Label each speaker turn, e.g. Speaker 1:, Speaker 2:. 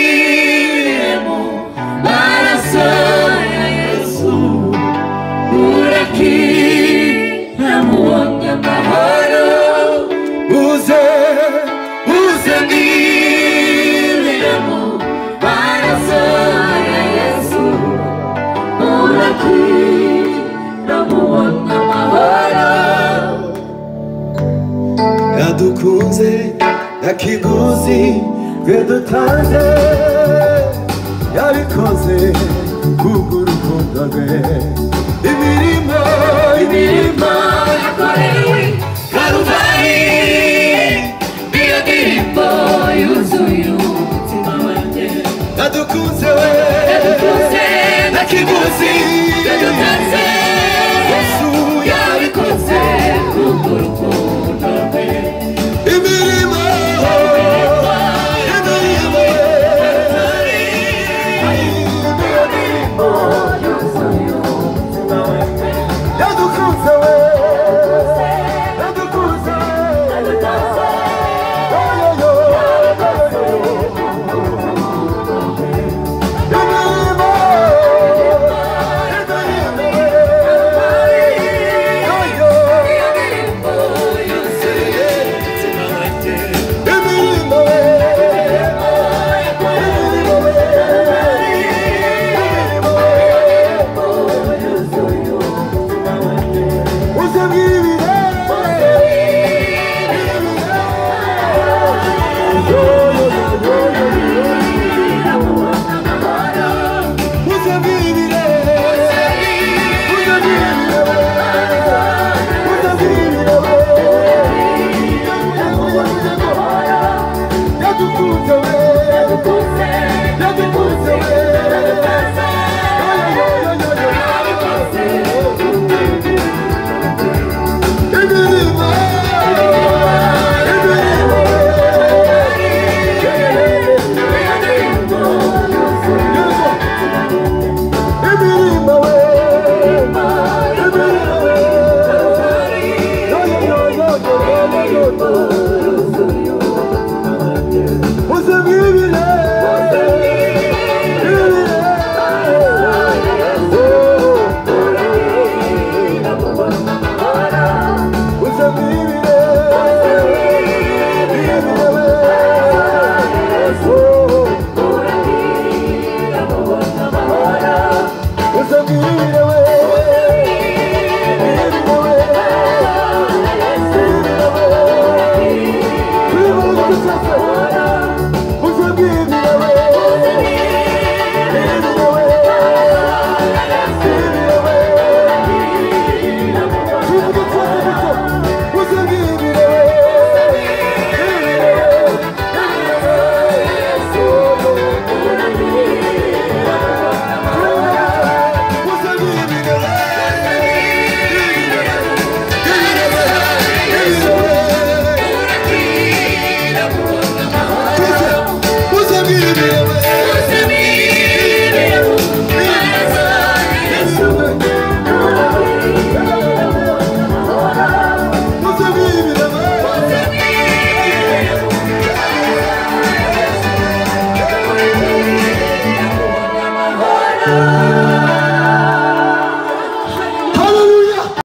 Speaker 1: Muzeniremo maraso ya Yesu urakira muonye mahoro Muzeniremo maraso ya Yesu urakira muonye mahoro yadukunze yakiguzi Vedutanze yabikoze kugurukundo rwe imirimo yakorewe Karuvali niyo ndirimbo yuzuye umutima wanjye yadukunze we yakiguzi Vedutanze Yesu yabikoze kugurukundo rwe imirimo
Speaker 2: What's up,